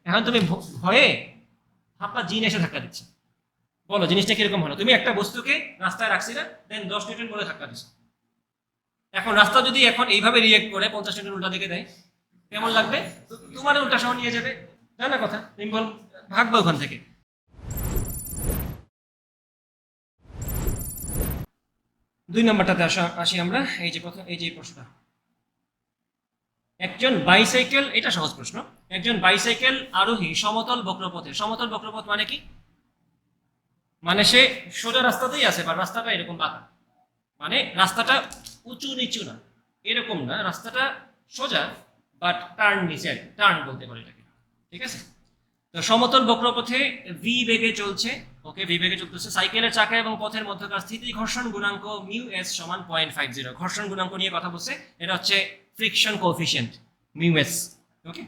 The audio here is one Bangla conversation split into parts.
এখন তুমি ভয়ে হাপ্পা জিন এসে ধাক্কা দিচ্ছে, বলো জিনিসটা কিরকম হলো? তুমি একটা বস্তুকে রাস্তায় রাখছি না, দেন 10 নিউটন বলে ধাক্কা দিচ্ছ। এখন রাস্তা যদি এখন এইভাবে রিয়েক্ট করে 50 নিউটন উল্টা দিকে দেয়, কেমন লাগবে? তোমার উল্টা সহ নিয়ে যাবে, জানা কথা। তুমি বল ভাগবো ওখান থেকে। 2 নম্বরটাতে আসি আমরা। এই যে প্রথম, এই যে প্রশ্নটা, একজন বাইসাইকেল, এটা সহজ প্রশ্ন। একজন বাইসাইকেল আরোহী সমতল বক্রপথে, সমতল বক্রপথ মানে কি? মানে সে সোজা রাস্তাতেই আছে, বা রাস্তাটা এরকম বাঁকা, মানে রাস্তাটা উঁচু নিচু না, এরকম না, রাস্তাটা সোজা বাট টার্ন নিচে, টার্ন বলতে পারি এটাকে, ঠিক আছে? তো সমতল বক্রপথে ভি বেগে চলছে, ওকে, ভি বেগে চলতেছে। সাইকেলের চাকা এবং পথের মধ্যকার স্থিতি ঘর্ষণ গুণাঙ্ক মিউ এস সমান 0.50। ঘর্ষণ গুণাঙ্ক নিয়ে কথা বলছে, এটা হচ্ছে ফ্রিকশন কোএফিশিয়েন্ট, মিউ এস, ওকে।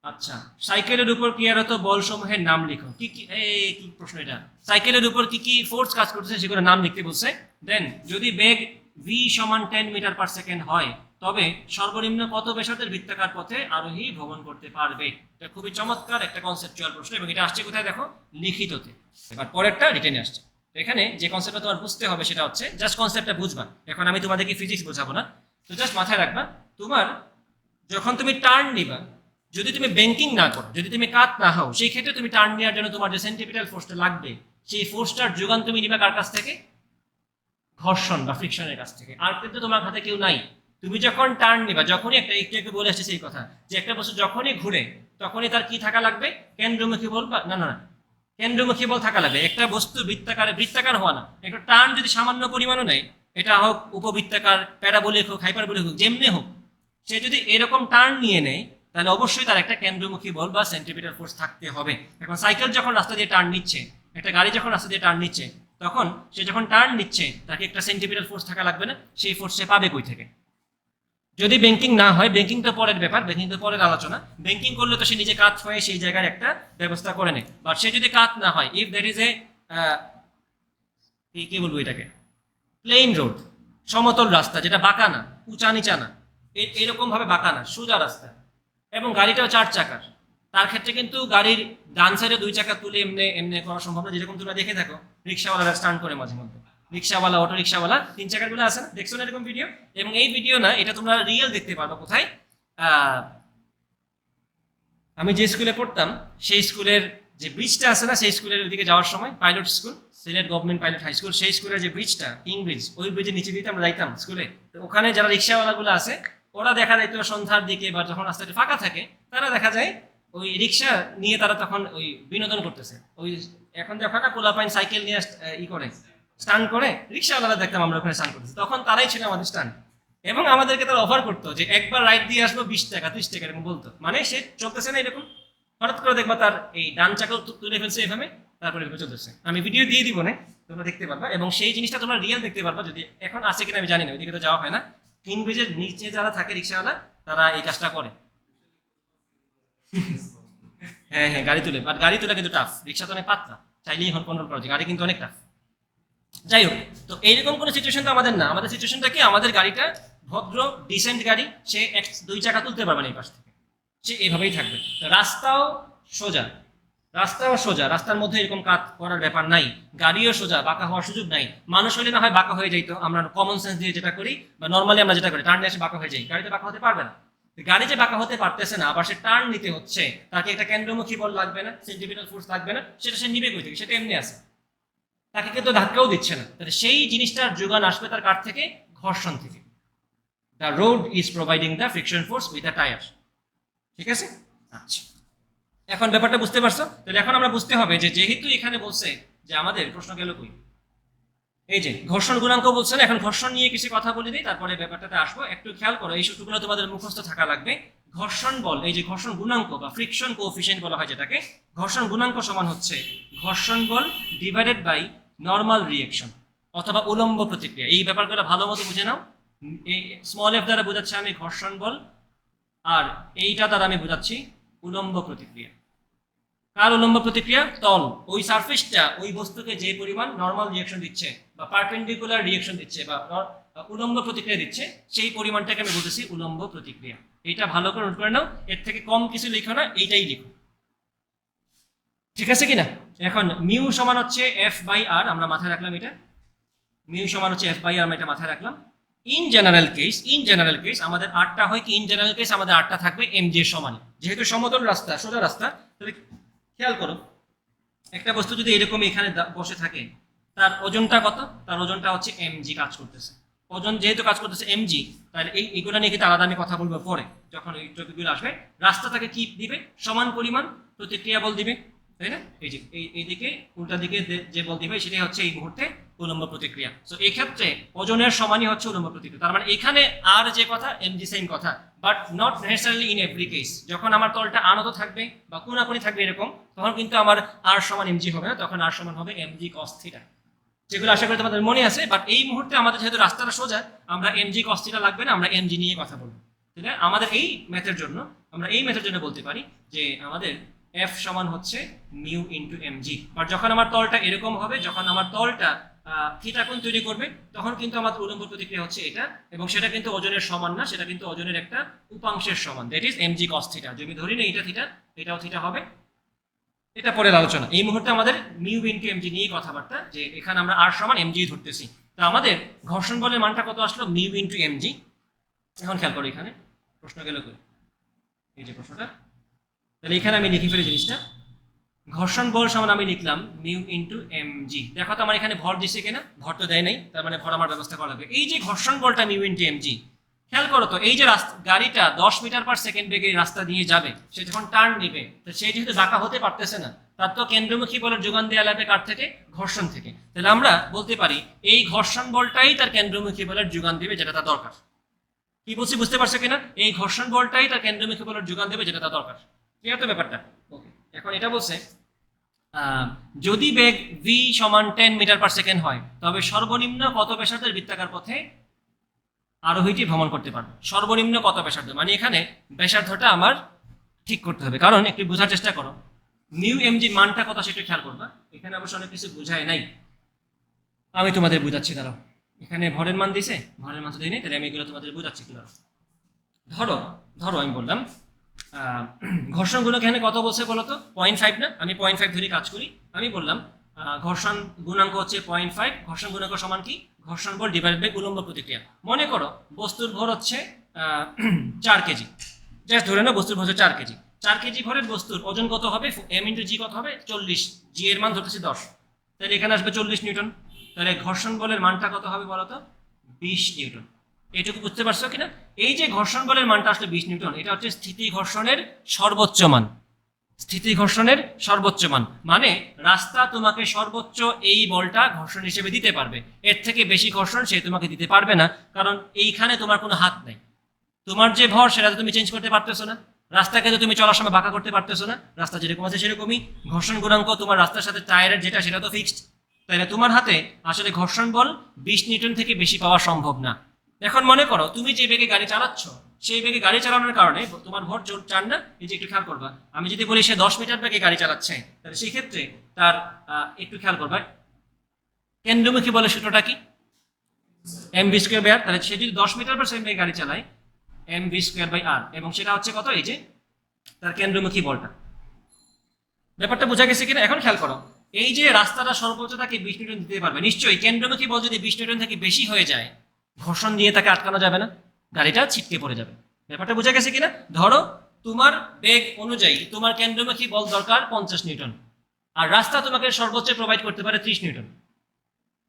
আচ্ছা, সাইকেলের উপর ক্রিয়ারত বল সমূহের নাম লিখো। কি কি, এই কি প্রশ্ন এটা? সাইকেলের উপর কি কি ফোর্স কাজ করতেছে সেগুলো নাম লিখতে বলছে। দেন যদি বেগ ভি সমান 10 মিটার পার সেকেন্ড হয়, তবে সর্বনিম্ন কত ব্যাসার্ধের বৃত্তাকার পথে আরোহী ভ্রমণ করতে পারবে? এটা খুবই চমৎকার একটা কনসেপচুয়াল প্রশ্ন, এবং এটা আসছে কোথায় দেখো? লিখিততে। এবার পরেরটা রিটেনে আসছে। তো এখানে যে কনসেপ্টটা তোমার বুঝতে হবে সেটা হচ্ছে, জাস্ট কনসেপ্টটা বুঝবা। এখন আমি তোমাদেরকে ফিজিক্স বোঝাবো না, তো জাস্ট মাথায় রাখবা, তোমার যখন তুমি টার্ন নিবা, যদি তুমি ব্যাংকিং না করো, যদি তুমি কাত না হও, সেই ক্ষেত্রে তুমি টার্ন নেওয়ার জন্য তোমার যে সেন্ট্রিপিটাল ফোর্সটা লাগবে, সেই ফোর্সটার যোগান তুমি নিবা কার কাছ থেকে? ঘর্ষণ বা ফ্রিকশনের কাছ থেকে। আর কিন্তু তোমার হাতে কেউ নাই। তুমি যখন টার্ন নিবা, যখনই একটা, একটু বলে আসছে সেই কথা, যে একটা বস্তু যখনই ঘুরে তখনই তার কি থাকা লাগবে? কেন্দ্রমুখী বল, বা না না না, কেন্দ্রমুখী বল থাকা লাগবে। একটা বস্তু বৃত্তাকার হওয়া না, একটা টার্ন যদি সামান্য পরিমাণও নেয়, এটা হোক উপবৃত্তাকার, প্যারাবোলিক হোক, হাইপারবোলিক হোক, যেমনি হোক, সে যদি এরকম টার্ন নিয়ে নেয়, তাহলে অবশ্যই তার একটা কেন্দ্রমুখী বল বা সেন্ট্রিপিটাল ফোর্স থাকতে হবে। এখন সাইকেল যখন রাস্তা দিয়ে টার্ন নিচ্ছে, একটা গাড়ি যখন রাস্তা দিয়ে টার্ন নিচ্ছে, তখন সে যখন টার্ন নিচ্ছে, তাকে একটা সেন্ট্রিপিটাল ফোর্স থাকা লাগবে না? সেই ফোর্স সে পাবে কই থেকে? যদি ব্যাংকিং না হয়, ব্যাংকিং তো পরের ব্যাপার, ব্যাংকিং তো পরের আলোচনা। ব্যাংকিং করলে তো সে নিজে কাত হয়ে সেই জায়গার একটা ব্যবস্থা করে নেয়। বাট সে যদি কাত না হয়, ইফ দ্যাট ইজ এ কি বলবো এটাকে, প্লেন রোড, সমতল রাস্তা, যেটা বাঁকা না, উঁচা নিচা না, এরকম ভাবে বাঁকা না, সোজা রাস্তা, এবং গাড়িটাও 4 চাকার, তার ক্ষেত্রে কিন্তু গাড়ির ডান সাইডে 2 চাকা তুলে এমনি এমনি করা সম্ভব না। যেরকম তোমরা দেখে থাকো রিক্সাওয়ালারা স্টান্ট করে মাঝে মধ্যে, রিক্সাওয়ালা, অটো রিক্সাওয়ালা 3 চাকার গুলো আছে না, দেখছো না এরকম ভিডিও? এবং এই ভিডিও না, এটা তোমরা রিয়েল দেখতে পারবে কোথায়? আমি যে স্কুলে পড়তাম, সেই স্কুলের যে ব্রিজটা আছে না, সেই স্কুলের ওইদিকে যাওয়ার সময়, pilot school, Sylhet government pilot high school, সেই স্কুলের যে ব্রিজটা, কিং ব্রিজ, ওই ব্রিজের নিচে দিয়ে আমরা যাইতাম স্কুলে। তো ওখানে যারা রিক্সাওয়ালাগুলো আছে, ওরা দেখা যাইতো সন্ধ্যার দিকে বা যখন রাস্তাটা ফাঁকা থাকে, তারা দেখা যায় ওই রিক্সা নিয়ে তারা তখন ওই বিনোদন করতেছে। ওই এখন যখন পোলাপাইন সাইকেল নিয়ে ই করে, স্টান করে, রিক্সাওয়ালারা দেখতাম আমরা ওখানে স্টান করতেছি, তখন তারাই ছিল আমাদের স্টান। এবং আমাদেরকে তারা অফার করতো যে একবার রাইড দিয়ে আসবো 20 টাকা 30 টাকা এরকম বলতো। মানে সে চলতেছে না এরকম, হঠাৎ করে দেখবা তার এই ডান চাকাও তুলে ফেলছে এভাবে, তারপরে চলতেছে। আমি ভিডিও দিয়ে দিব না, তোমরা দেখতে পারবা, এবং সেই জিনিসটা তোমরা রিয়েল দেখতে পারবা। যদি এখন আছে কিনা আমি জানি না, ওইদিকে তো যাওয়া হয় না। কিং ব্রিজের নিচে যারা থাকে রিক্সাওয়ালা, তারা এই কাজটা করে। হ্যাঁ হ্যাঁ, গাড়ি তুলে, বাট গাড়ি তোলা কিন্তু টাফ, রিক্সা তো অনেক পাতলা, চাইলেই কন্ট্রোল করা যায়, গাড়ি কিন্তু অনেক টাফ। যাই হোক, তো এইরকম কোনো সিচুয়েশন তো আমাদের না। আমাদের সিচুয়েশনটা কি? আমাদের গাড়িটা ভদ্র ডিসেন্ট গাড়ি, সে 2 চাকা তুলতে পারবে না এই পাশ থেকে, সে এইভাবেই থাকবে। রাস্তাও সোজা, রাস্তার মধ্যে এরকম কাট করার ব্যাপার নাই, গাড়িও সোজা, বাঁকা হওয়ার সুযোগ নাই। মানুষ হলে না হয় বাঁকা হয়ে যাইতো, আমরা কমন সেন্স দিয়ে যেটা করি বা নর্মালি আমরা যেটা করি, টার্ন এসে বাঁকা হয়ে যাই, গাড়িতে বাঁকা হতে পারবে না। গাড়ি যে বাঁকা হতে পারতেছে না, আবার সে টার্ন নিতে হচ্ছে, তাকে একটা কেন্দ্রমুখী বল লাগবে না, সেন্ট্রিপিটাল ফোর্স লাগবে না, সেটা সে নিবে কই থেকে? সেটা এমনি আছে, তাকে কিন্তু ধাক্কাও দিচ্ছে না। তাহলে সেই জিনিসটার যোগান আসবে তার কার থেকে? ঘর্ষণ থেকে। The road is providing the friction force with the tyre, ঠিক আছে? আচ্ছা, এখন ব্যাপারটা বুঝতে পারছো? তাহলে এখন আমরা বুঝতে হবে যে যেহেতু এখানে বলছে যে আমাদের প্রশ্ন গেল কই, এই যে ঘর্ষণ গুণাঙ্ক বলছে না, এখন ঘর্ষণ নিয়ে কিছু কথা বলে দিই, তারপরে ব্যাপারটাতে আসবো। একটু খেয়াল করো, এই সূত্রগুলো তোমাদের মুখস্থ থাকা লাগবে। ঘর্ষণ বল, এই যে ঘর্ষণ গুণাঙ্ক বা ফ্রিকশন কোএফিশিয়েন্ট বলা হয় যেটাকে, ঘর্ষণ গুণাঙ্ক সমান হচ্ছে ঘর্ষণ বল ডিভাইডেড বাই নর্মাল রিঅ্যাকশন অথবা উলম্ব প্রতিক্রিয়া। এই ব্যাপারগুলো ভালো মতো বুঝে নাও। এই স্মল এফ দ্বারা বোঝাচ্ছি আমি ঘর্ষণ বল, আর এইটা দ্বারা আমি বোঝাচ্ছি উলম্ব প্রতিক্রিয়া। কার উলম্ব প্রতিক্রিয়া? তল, ওই সারফেসটা ওই বস্তুকে যে পরিমাণ নর্মাল রিঅ্যাকশন দিচ্ছে বা পারপেন্ডিকুলার রিঅ্যাকশন দিচ্ছে বা উলম্ব প্রতিক্রিয়া দিচ্ছে, সেই পরিমাণটাকে আমি বলতেছি উলম্ব প্রতিক্রিয়া। এটা ভালো করে নোট করে নাও, এর থেকে কম কিছু লিখো না, এইটাই লিখো। ঠিক আছে কিনা? এখন মিউ সমান হচ্ছে এফ বাই আর, আমরা মাথায় রাখলাম এটা, মিউ সমান হচ্ছে এফ বাই আর, আমরা এটা মাথায় রাখলাম। ইন জেনারেল কেস আমাদের আরটা হয় কি, ইন জেনারেল কেস আমাদের আরটা থাকবে এম জি এর সমান। যেহেতু সমতল রাস্তা, সোজা রাস্তা, তাহলে খেয়াল করো একটা বস্তু যদি এরকম এখানে বসে থাকে, তার ওজনটা কত? তার ওজনটা হচ্ছে এমজি কাজ করতেছে। ওজন যেহেতু কাজ করতেছে এমজি, তাহলে এইগুলো নিয়ে কিন্তু আলাদা আমি কথা বলবো পরে যখন ওই টপিকগুলো আসবে। রাস্তাটাকে কি দিবে? সমান পরিমাণ প্রতিক্রিয়া বল দিবে, তাই না? এই যে এইদিকে উল্টা দিকে যে বল দিবে সেটাই হচ্ছে এই মুহূর্তে উলম্ব প্রতিক্রিয়া। সো এই ক্ষেত্রে ওজনের সমানই হচ্ছে উলম্ব প্রতিক্রিয়া। তার মানে এখানে আর যে কথা এমজি সেম কথা, but not necessarily in every case. যখন আমার তলটা আনত থাকবে বা কোনাকুনি থাকবে এরকম, তখন কিন্তু আমার আর সমান এমজি হবে না, তখন আর সমান হবে এমজি কস থিটা, যেগুলো আশা করি তোমাদের মনে আছে। বাট এই মুহূর্তে আমাদের যেহেতু রাস্তাটা সোজা, আমরা এমজি কস থিটা লাগবে না, আমরা এমজি নিয়ে কথা বলবো। ঠিক আছে? আমাদের এই ম্যাথের জন্য, আমরা এই ম্যাথের জন্য বলতে পারি যে আমাদের এফ সমান হচ্ছে মিউ ইন্টু এমজি। বাট যখন আমার তলটা এরকম হবে, যখন আমার তলটা থিটা কোণ তৈরি করবে, তখন কিন্তু আমাদের উলম্ব প্রতিক্রিয়া হচ্ছে এটা, এবং সেটা কিন্তু ওজনের সমান না, সেটা কিন্তু ওজনের একটা উপাংশের সমান, that is MG cos theta. যদি ধরি না এটা থিটা, এটাও থিটা হবে, এটা পরের আলোচনা। এই মুহূর্তে আমাদের মিউ ইনটু এমজি নিয়ে কথাবার্তা, যে এখানে আমরা আর সমান এমজি ধরতেছি। তো আমাদের ঘর্ষণ বলের মানটা কত আসলো? Mu into MG. এখন খেয়াল করো এখানে প্রশ্ন গেল কই, এই যে প্রশ্নটা, তাহলে এখানে আমি লিখে ফেলি জিনিসটা। ঘর্ষণ বল সমান আমি লিখলাম মিউ ইনটু এমজি। দেখো তো আমার এখানে ভর দিছে কিনা? ভর তো দেয় নাই, তার মানে ভর আমার ব্যবস্থা করা লাগবে। এই যে ঘর্ষণ বলটা মিউ ইনটু এমজি, খেয়াল করো তো, এই যে গাড়িটা 10 মিটার পার সেকেন্ড বেগে রাস্তা দিয়ে যাবে, সে যখন টার্ন নিবে, তো সে যেহেতু বাঁকা হতে পারতেছে না, তার তো কেন্দ্রমুখী বলের যোগান দেওয়া লাগবে কার থেকে? ঘর্ষণ থেকে। তাহলে আমরা বলতে পারি এই ঘর্ষণ বলটাই তার কেন্দ্রমুখী বলের যোগান দেবে, যেটা তার দরকার। কি বলছি বুঝতে পারছো কিনা? এই ঘর্ষণ বলটাই তার কেন্দ্রমুখী বলের যোগান দেবে, যেটা তার দরকার। ঠিক আছে ব্যাপারটা? ওকে, এখন এটা বলছে যদি বেগ v সমান 10 মিটার পার সেকেন্ড হয়, তবে সর্বনিম্ন কত ব্যাসার্ধের বৃত্তাকার পথে আরোহীটি ভ্রমণ করতে পারবে? সর্বনিম্ন কত ব্যাসার্ধ, মানে এখানে ব্যাসার্ধটা আমার ঠিক করতে হবে। কারণ একটু বোঝার চেষ্টা করো, মিউ এমজি মানটা কত সেটা খেয়াল করবা। এখানে অবশ্য অনেক কিছু বোঝায় নাই, আমি তোমাদের বুঝাচ্ছি। দাঁড়াও, এখানে ভরের মান দিছে, ভরের মান তো দিই নাই, তাহলে আমি এগুলো তোমাদের বুঝাচ্ছি। ধরো ধরো আমি বললাম ঘর্ষণ গুণক এখানে কত বলছে বলো তো? 0.5 না? আমি 0.5 ধরে কাজ করি। আমি বললাম ঘর্ষণ গুণাঙ্ক হচ্ছে 0.5। ঘর্ষণ গুণাঙ্ক সমান কি? ঘর্ষণ বল ডিভাইড বাই উলম্ব প্রতিক্রিয়া। মনে করো বস্তুর ভর হচ্ছে 4 কেজি, জাস্ট ধরে নাও বস্তুর ভর হচ্ছে 4 কেজি। 4 কেজি ভরের বস্তুর ওজন কত হবে? এম ইন্টু জি কত হবে? 40। জি এর মান ধরতেছি 10, তাহলে এখানে আসবে 40 নিউটন। তাহলে ঘর্ষণ বলের মানটা কত হবে বলো তো? 20 নিউটন। এইটুকু বুঝতে পারছো কিনা? এই যে ঘর্ষণ বলের মানটা আসলে 20 নিউটন, এটা হচ্ছে স্থিতি ঘর্ষণের সর্বোচ্চ মান। স্থিতি ঘর্ষণের সর্বোচ্চ মান মানে রাস্তা তোমাকে সর্বোচ্চ এই বলটা ঘর্ষণ হিসেবে দিতে পারবে, এর থেকে বেশি ঘর্ষণ সে তোমাকে দিতে পারবে না, কারণ এইখানে তোমার কোনো হাত নাই। তোমার যে ভর সেটা তো তুমি চেঞ্জ করতে পারতেছো না, রাস্তাকে তো তুমি চলার সময় বাঁকা করতে পারতেছো না, রাস্তা যেরকম আছে সেরকমই। ঘর্ষণ গুণাঙ্ক তোমার রাস্তার সাথে টায়ারের যেটা, সেটা তো ফিক্সড। তাহলে তোমার হাতে আসলে ঘর্ষণ বল 20 নিউটন থেকে বেশি পাওয়া সম্ভব না। এখন মনে করো তুমি যে বেগে গাড়ি চালাচ্ছ, সেই বেগে গাড়ি চালানোর কারণে তোমার ভর 4 না? এই যে একটু খেয়াল করবা, আমি যদি বলি সে 10 মিটার বেগে গাড়ি চালাচ্ছে, তাহলে সেই ক্ষেত্রে তার একটু খেয়াল করবা কেন্দ্রমুখী বলের সূত্রটা কি? এম ভি স্কোয়ার বাই আর। তাহলে সে যদি 10 মিটার পার সেকেন্ড বেগে গাড়ি চালায়, এম ভি স্কোয়ার বাই আর, এবং সেটা হচ্ছে কত? এই যে তার কেন্দ্রমুখী বলটা। ব্যাপারটা বোঝা গেছে কিনা? এখন খেয়াল করো, এই যে রাস্তাটা সর্বোচ্চ তাকে 20 নিউটন দিতে পারবে, নিশ্চয়ই কেন্দ্রমুখী বল যদি 20 নিউটন থেকে বেশি হয়ে যায়, ঘর্ষণ দিয়ে তাকে আটকানো যাবে না, গাড়িটা ছিটকে পড়ে যাবে। ব্যাপারটা বোঝা গেছে কিনা? ধরো তোমার বেগ অনুযায়ী তোমার কেন্দ্রমুখী বল দরকার 50 নিউটন, আর রাস্তা তোমাকে সর্বোচ্চ প্রোভাইড করতে পারে 30 নিউটন।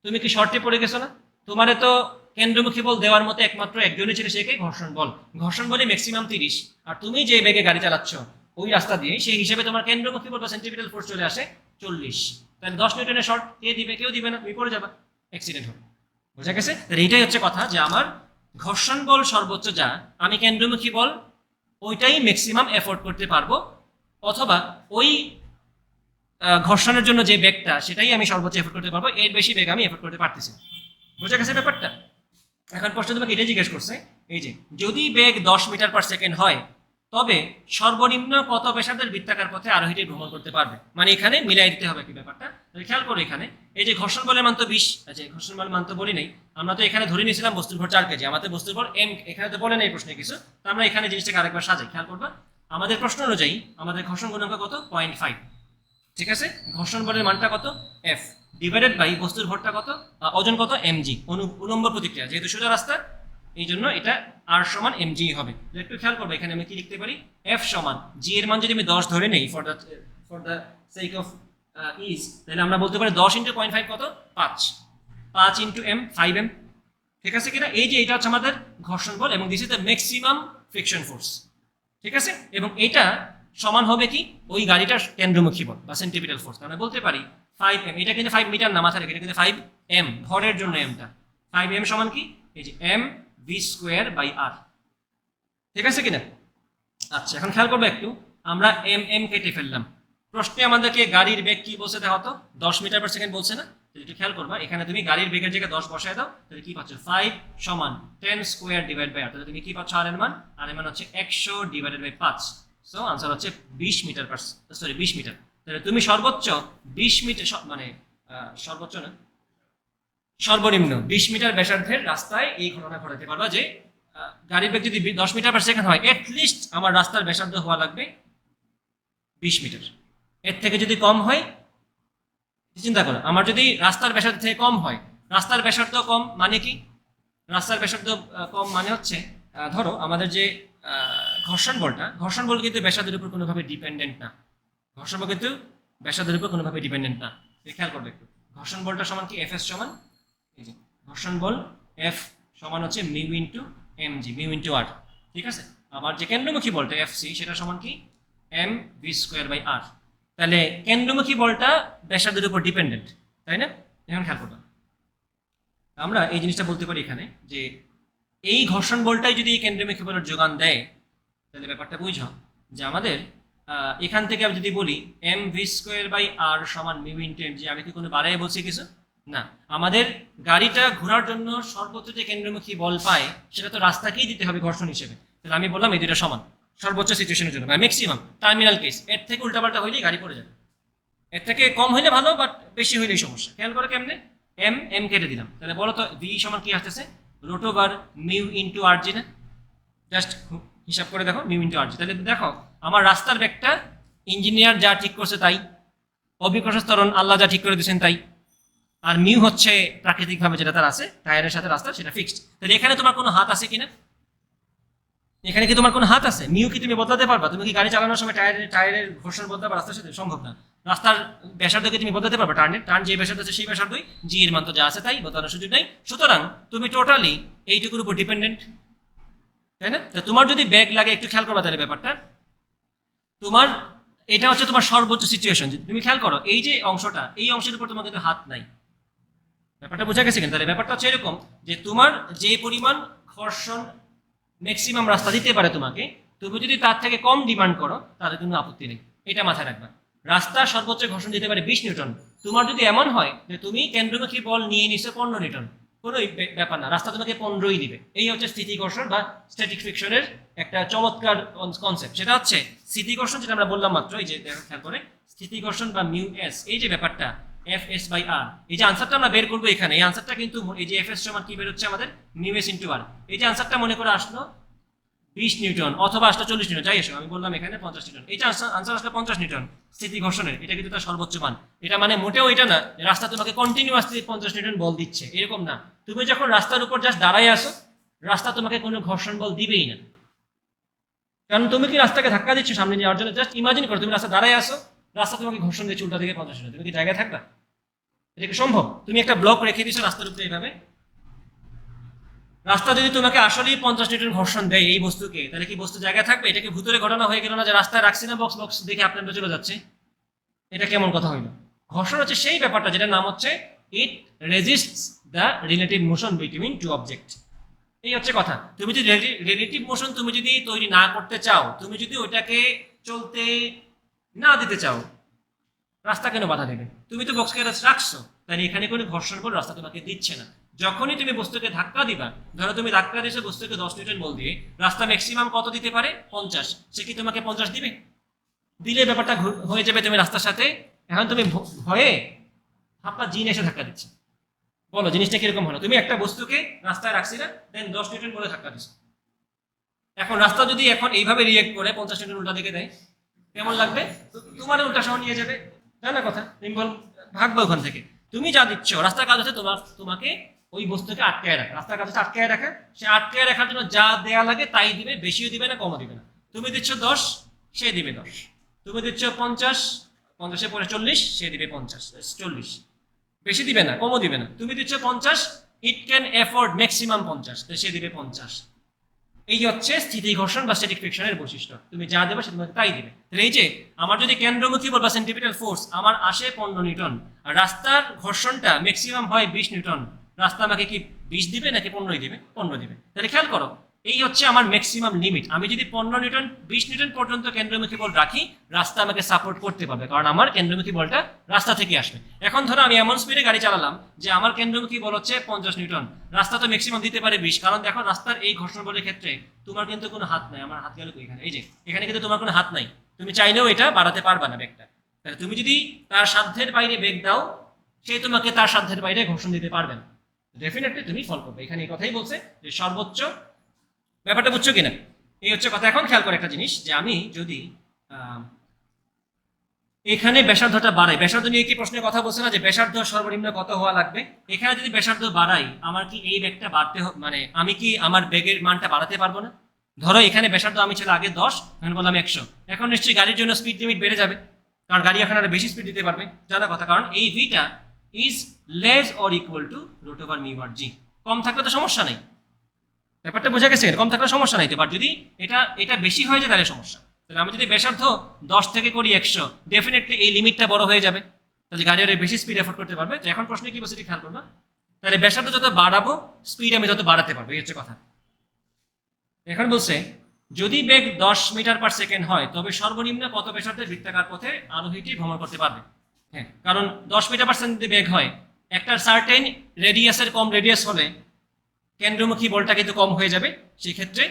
তুমি কি শর্টে পড়ে গেছো না? তোমার তো কেন্দ্রমুখী বল দেওয়ার মতো একমাত্র একজনই ছিল, সে কে? ঘর্ষণ বল। ঘর্ষণ বলে ম্যাক্সিমাম 30, আর তুমি যে বেগে গাড়ি চালাচ্ছ ওই রাস্তা দিয়ে, সেই হিসেবে তোমার কেন্দ্রমুখী বল বা সেন্ট্রিপিটাল ফোর্স চলে আসে 40। তাহলে 10 নিউটনের শর্ট কে দিবে? কেউ দিবে না, তুমি পড়ে যাবা, অ্যাক্সিডেন্ট হবে। বোঝা গেছে? এইটাই হচ্ছে কথা, যে আমার ঘর্ষণ বল সর্বোচ্চ যা, আমি কেন্দ্রমুখী বল ওইটাই ম্যাক্সিমাম এফোর্ড করতে পারবো, অথবা ওই ঘর্ষণের জন্য যে বেগটা সেটাই আমি সর্বোচ্চ এফোর্ড করতে পারবো, এর বেশি বেগ আমি এফোর্ড করতে পারতেছি। বোঝা গেছে ব্যাপারটা? এখন প্রশ্ন তোমাকে এটাই জিজ্ঞেস করছে, এই যে যদি বেগ 10 মিটার পার সেকেন্ড হয়, তবে সর্বনিম্ন কত ব্যাসার্ধের বৃত্তাকার পথে আরোহীটি ভ্রমণ করতে পারবে? মানে এখানে মিলাই দিতে হবে কি ব্যাপারটা। খেয়াল করো এখানে এই যে ঘর্ষণ বলের মান তো 20, আচ্ছা ঘর্ষণ বলের মান তো বলি নাই, আমরা তো এখানে ধরে নিয়েছিলাম বস্তুর ভর 4 কেজি, আমাদের বস্তুর ভর এম এখানে তো বলে নাই প্রশ্নে কিছু, তো আমরা এখানে জিনিসটাকে আরেকবার সাজাই। খেয়াল করবা আমাদের প্রশ্ন অনুযায়ী আমাদের ঘর্ষণ গুণাঙ্ক কত? 0.5। ঠিক আছে, ঘর্ষণ বলের মানটা কত, এফ, ডিভাইডেড বাই বস্তুর ভরটা কত, ওজন কত, এমজি, উলম্ব প্রতিক্রিয়া, যেহেতু সোজা রাস্তা এই জন্য এটা আর সমান এমজি হবে। একটু খেয়াল করবো এখানে আমি কি লিখতে পারি, এফ সমান জি এর মান যদি আমি 10 ধরে নেই for the sake of is, তাহলে আমরা বলতে পারি 10 ইন্টু 0.5 কত, 5 ইন্টু এম, 5m। ঠিক আছে কিনা, এই যে এটা হচ্ছে আমাদের ঘর্ষণ বল এবং this is the maximum friction force. ঠিক আছে, এবং এটা সমান হবে কি ওই গাড়িটার কেন্দ্রমুখী বল বা সেন্টিপিটাল ফোর্স। আমরা বলতে পারি 5m, এটা কিন্তু 5 মিটার না, মাথায় রেখে, এটা কিন্তু 5m, ভরের জন্য এমটা 5m সমান কি, এই যে m v square by r। ঠিক আছে কিনা? আচ্ছা, এখন খেয়াল করবো একটু, আমরা m কেটে ফেললাম, প্রশ্নে আমাদেরকে গাড়ির বেগ কি বলছে দেখো তো, 10 মিটার পার সেকেন্ড বলছে না? একটু খেয়াল করবা, এখানে তুমি গাড়ির বেগের জায়গায় 10 বসায় দাও, তাহলে কি পাচ্ছ, 5 সমান 10 স্কয়ার ডিভাইড বাই r, তাহলে তুমি কি পাচ্ছ, আর এর মান, আর এর মান হচ্ছে 100 ডিভাইডেড বাই 5, সো आंसर হচ্ছে 20 মিটার পার, সরি 20 মিটার। তাহলে তুমি সর্বোচ্চ 20 মিটার, মানে সর্বোচ্চ না, সর্বনিম্ন 20 মিটার ব্যাসার্ধের রাস্তায় এই ঘটনা ঘটাতে পারবা যে গাড়ির বেগ যদি 10 মিটার পার সেকেন্ড হয়, এট লিস্ট আমার রাস্তার ব্যাসার্ধ হওয়া লাগবে 20 মিটার। এর থেকে যদি কম হয়, চিন্তা করো, আমার যদি রাস্তার ব্যাসার্ধ থেকে কম হয়, রাস্তার ব্যাসার্ধ কম মানে কি, রাস্তার ব্যাসার্ধ কম মানে হচ্ছে ধরো আমাদের যে ঘর্ষণ বল কিন্তু ব্যাসার্ধের উপর কোনোভাবে ডিপেন্ডেন্ট না, ঘর্ষণ বল কিন্তু ব্যাসার্ধের উপর কোনোভাবে ডিপেন্ডেন্ট না। খেয়াল করবে একটু, ঘর্ষণ বলটা সমান কি, এফ এস সমান, এই যে ঘর্ষণ বল এফ সমান হচ্ছে mu into MG, mu into R. ঠিক আছে, আবার যে কেন্দ্রমুখী বলটা এফ সি, সেটা সমান কি, এম ভি স্কোয়ার বাই আর। তাহলে কেন্দ্রমুখী বলটা ব্যাসার্ধের উপর ডিপেন্ডেন্ট, তাই না? এখন খেয়াল করবা, আমরা এই জিনিসটা বলতে পারি এখানে যে এই ঘর্ষণ বলটাই যদি এই কেন্দ্রমুখী বলের যোগান দেয়, তাহলে ব্যাপারটা বুঝো যে আমাদের এখান থেকে আমি যদি বলি এম ভি স্কোয়ার বাই আর সমান মিউ ইন্টু এম জি, আমি কি কোনো বাড়াই বলছি কিছু না, আমাদের গাড়িটা ঘোরার জন্য সর্বোচ্চ যে কেন্দ্রমুখী বল পায় সেটা তো রাস্তাকেই দিতে হবে ঘর্ষণ হিসেবে। তাহলে আমি বললাম এই দুটো সমান সর্বোচ্চ সিচুয়েশনের জন্য, ম্যাক্সিমাম টার্মিনাল কেস, এর থেকে উল্টাপাল্টা হইলেই গাড়ি পড়ে যাবে, এর থেকে কম হইলে ভালো, বাট বেশি হইলেই সমস্যা। খেয়াল করে কেমনে, এম কেটে দিলাম, তাহলে বলো তো ভি সমান কি আসতেছে, রুট ওভার মিউ ইন্টু আর জি না? জাস্ট হিসাব করে দেখো, মিউ ইন্টু আর জি। তাহলে দেখো আমার রাস্তার বেগটা ইঞ্জিনিয়ার যা ঠিক করছে তাই, অভিকর্ষ ত্বরণ আল্লাহ যা ঠিক করে দিয়েছেন তাই, আর মিউ হচ্ছে প্রাকৃতিকভাবে যেটা তার আছে টায়ারের সাথে রাস্তা, সেটা ফিক্সড। তাহলে এখানে তোমার কোনো হাত আছে কিনা, এখানে কি তোমার কোনো হাত আছে? মিউ কি তুমি বদলাতে পারবা? তুমি কি গাড়ি চালানোর সময় টায়ারের ঘর্ষণ বদলাবা রাস্তার সাথে? সম্ভব না। রাস্তার ব্যাসার্ধকে তুমি বদলাতে পারবা? টার্ন যে ব্যাসার্ধ আছে সেই ব্যাসার্ধই, জি এর মান তো যা আছে তাই, বদলানোর সুযোগ নেই। সুতরাং তুমি টোটালি এইটুকুর উপর ডিপেন্ডেন্ট, তাই না? তো তোমার যদি ব্যাগ লাগে, একটু খেয়াল করবা তাহলে ব্যাপারটা, তোমার এটা হচ্ছে তোমার সর্বোচ্চ সিচুয়েশন। তুমি খেয়াল করো এই যে অংশটা, এই অংশের উপর তোমার কিন্তু হাত নাই, ব্যাপারটা বোঝা গেছে কিন্তু? তাহলে ব্যাপারটা হচ্ছে এরকম যে তোমার যে পরিমাণ ঘর্ষণ ম্যাক্সিমাম রাস্তা দিতে পারে তোমাকে, তুমি যদি তার থেকে কম ডিমান্ড করো তাহলে কোনো আপত্তি নেই, এটা মাথায় রাখবা। রাস্তা সর্বোচ্চ ঘর্ষণ দিতে পারে 20 নিউটন, তোমার যদি এমন হয় যে তুমি কেন্দ্রমুখী বল নিয়ে নিছো 15 নিউটন, কোনো ব্যাপার না, রাস্তা তোমাকে 15ই দিবে। এই হচ্ছে স্থিতি ঘর্ষণ বা স্ট্যাটিক ফ্রিকশনের একটা চমৎকার কনসেপ্ট। সেটা হচ্ছে স্থিতি ঘর্ষণ, যেটা আমরা বললাম মাত্র, এই যে খেয়াল করে স্থিতি ঘর্ষণ বা মিউ এস, এই যে ব্যাপারটা এফ এস বাই আর, এই যে আনসারটা আমরা বের করবো এখানে, এই আনসারটা কিন্তু এই যে এফ এস সমান কি বের হচ্ছে আমাদের, মিউ এস ইন্টু আর। এই যে আনসারটা মনে করে আসলো 20 নিউটন অথবা আসলো 40 নিউটন, যাই আসো, আমি বললাম এখানে 50 নিউটন, এই যে আনসার আসলে 50 নিউটন স্থিতি ঘর্ষণের, এটা কিন্তু তার সর্বোচ্চ মান। এটা মানে মোটেও এটা না রাস্তা তোমাকে কন্টিনিউয়াসলি 50 নিউটন বল দিচ্ছে, এরকম না। তুমি যখন রাস্তার উপর জাস্ট দাঁড়ায় আসো, রাস্তা তোমাকে কোনো ঘর্ষণ বল দিবেই না, কারণ তুমি কি রাস্তাকে ধাক্কা দিচ্ছ সামনে যাওয়ার জন্য। জাস্ট ইমাজিন করো তুমি রাস্তা দাঁড়ায় আসো, রাস্তা তোমাকে ঘর্ষণ দিচ্ছে উল্টা দিকে 50 নিউটন, তুমি কি জায়গায় থাকবা? এটা কি সম্ভব? তুমি একটা ব্লক রেখে দিচ্ছ রাস্তার উপরে এইভাবে, রাস্তা যদি তোমাকে আসলেই 50 নিউটন ঘর্ষণ দেয় এই বস্তুকে, তাহলে কি বস্তু জায়গায় থাকবে? এটাকে ভূতরে ঘটনা হয়ে গেল না যে রাস্তায় রাখছি না বক্স দেখে আপনার চলে যাচ্ছে? এটা কেমন কথা হইল? ঘর্ষণ হচ্ছে সেই ব্যাপারটা যেটার নাম হচ্ছে it resists the relative motion between two object. এই হচ্ছে কথা। তুমি যদি রিলেটিভ মোশন তুমি যদি তৈরি না করতে চাও, তুমি যদি ওইটাকে চলতে না দিতে চাও, রাস্তা কেন বাধা দেবে? তুমি তো বক্সকে রাখছো, তাই এখানে কোনো ঘর্ষণ বল রাস্তা তোমাকে দিচ্ছে না। যখনই তুমি বস্তুকে ধাক্কা দিবা, ধরো তুমি ধাক্কা দিয়েছো বস্তুকে 10 নিউটন বল দিয়ে, রাস্তা ম্যাক্সিমাম কত দিতে পারে? 50, সে কি তোমাকে 50 দিবে? দিলে ব্যাপারটা হয়ে যাবে তুমি রাস্তার সাথে, এখন তুমি ভয়ে আপনার জিন এসে ধাক্কা দিচ্ছে। বলো জিনিসটা কিরকম হলো? তুমি একটা বস্তুকে রাস্তায় রাখছি না, দেন 10 নিউটন বলে ধাক্কা দিচ্ছ, এখন রাস্তা যদি এখন এইভাবে রিয়েক্ট করে 50 নিউটন উল্টা দিকে দেয়, কেমন লাগবে? তোমার উল্টা সহ নিয়ে যাবে। জানা কথা, তুমি বল ভাগবা ওখান থেকে। তুমি যা দিচ্ছ, রাস্তার কাজ হচ্ছে তোমাকে ওই বস্তুকে আটকায় রাখা, রাস্তার কাজ হচ্ছে আটকায় রাখা। সে আটকায় রাখার জন্য যা দেয়া লাগে তাই দিবে, বেশিও দিবে না কমও দিবে না। তুমি দিচ্ছ 10, সে দিবে 10। তুমি দিচ্ছ 50, 50-এর পরে 40, সে দিবে 50, 40। বেশি দিবে না কমও দিবে না। তুমি দিচ্ছ 50, ইট ক্যান এফোর্ড ম্যাক্সিমাম 50, তো সে দিবে 50। এই হচ্ছে স্থিতি ঘর্ষণ বা স্ট্যাটিক ফ্রিকশনের বৈশিষ্ট্য, তুমি যা দেবে সে তোমাকে তাই দিবে। তাহলে এই যে আমার যদি কেন্দ্রমুখী বল বা সেন্ট্রিপিটাল ফোর্স আমার আসে 15 নিউটন, আর রাস্তার ঘর্ষণটা ম্যাক্সিমাম হয় 20 নিউটন, রাস্তা আমাকে কি 20 দিবে নাকি 15 দিবে? 15 দিবে। তাহলে খেয়াল করো, এই হচ্ছে আমার ম্যাক্সিমাম লিমিট। আমি যদি 15 নিউটন 20 নিউটন পর্যন্ত কেন্দ্রমুখী বল রাখি, রাস্তা আমাকে সাপোর্ট করতে পারবে, কারণ আমার কেন্দ্রমুখী বলটা রাস্তা থেকে আসবে। এখন ধরো আমি এমন স্পিডে গাড়ি চালালাম যে আমার কেন্দ্রমুখী বল হচ্ছে 50 নিউটন, রাস্তা তো ম্যাক্সিমাম দিতে পারে 20, কারণ দেখো রাস্তার এই ঘর্ষণ বলের ক্ষেত্রে তোমার কিন্তু কোনো হাত নাই। আমার হাত গেল এখানে, এই যে এখানে কিন্তু তোমার কোনো হাত নাই, তুমি চাইলেও এটা বাড়াতে পারবা না বেগটা। তাহলে তুমি যদি তার সাধ্যের বাইরে বেগ দাও, সে তোমাকে তার সাধ্যের বাইরে ঘর্ষণ দিতে পারবে না, ডেফিনেটলি তুমি ফল করবে। এখানে এই কথাই বলছে যে সর্বোচ্চ, ব্যাপারটা বুঝছো কিনা? এই হচ্ছে কথা। এখন খেয়াল করে একটা জিনিস, যে আমি যদি এখানে ব্যাসার্ধটা বাড়াই, ব্যাসার্ধ নিয়ে কি প্রশ্নের কথা বলছে না যে ব্যাসার্ধ সর্বনিম্ন কত হওয়া লাগবে? এখানে যদি ব্যাসার্ধ বাড়াই, আমার কি এই বেগটা বাড়তে মানে আমি কি আমার বেগের মানটা বাড়াতে পারবো না? ধরো এখানে ব্যাসার্ধ আমি ছিল আগে 10, এখন বললাম 100, এখন নিশ্চয়ই গাড়ির জন্য স্পিড লিমিট বেড়ে যাবে, কারণ গাড়ি এখন আরো বেশি স্পিড দিতে পারবে, জানা কথা। কারণ এই ভিটা is less or equal to root over mu R G. কম থাকলে তো সমস্যা নেই, ব্যাপারটা বোঝা গেছে? কম থাকলে সমস্যা নাই তো, বাট যদি এটা বেশি হয়ে যায় তাহলে সমস্যা। তাহলে আমি যদি ব্যাসার্ধ 10 থেকে করি 100, ডেফিনেটলি এই লিমিটটা বড় হয়ে যাবে, তাহলে গাড়ি আরো বেশি স্পিড এফোর্ড করতে পারবে। তো এখন প্রশ্নে কি বলছে খেয়াল করবা, তাহলে ব্যাসার্ধ যত বাড়াবো স্পিড আমি যত বাড়াতে পারবো, এই হচ্ছে কথা। এখন বলছে যদি বেগ 10 মিটার পার সেকেন্ড হয়, তবে সর্বনিম্ন কত ব্যাসার্ধের বৃত্তাকার পথে আরোহীটি ভ্রমণ করতে পারবে? হ্যাঁ, কারণ 10 মিটার পার সেকেন্ড বেগ হয়, একটা সার্টেন রেডিয়াসের কম রেডিয়াস হলে কেন্দ্রমুখী বলটা কিন্তু কম হয়ে যাবে। সেই ক্ষেত্রে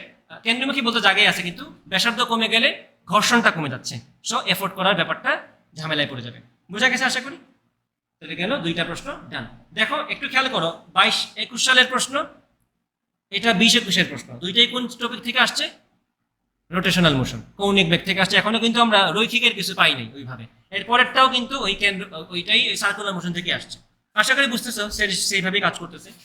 কেন্দ্রমুখী বলতে জায়গায় আছে, কিন্তু ব্যাসার্ধ কমে গেলে ঘর্ষণটা কমে যাচ্ছে, সো এফোর্ট করার ব্যাপারটা ঝামেলায় পড়ে যাবে। বোঝা গেছে আশা করি? তাহলে গেল দুইটা প্রশ্ন ডান। দেখো একটু খেয়াল করো, 22-21 সালের প্রশ্ন, এটা 20-21-এর প্রশ্ন, দুইটাই কোন টপিক থেকে আসছে? রোটেশনাল মোশন, কৌণিক বেগ থেকে আসছে। এখনো কিন্তু আমরা রৈখিকের কিছু পাই নাই ওইভাবে। এরপরেরটাও কিন্তু ওইটাই সার্কুলার মোশন থেকে আসছে। আশা করি বুঝতেছো, সেইভাবেই কাজ করতেছে।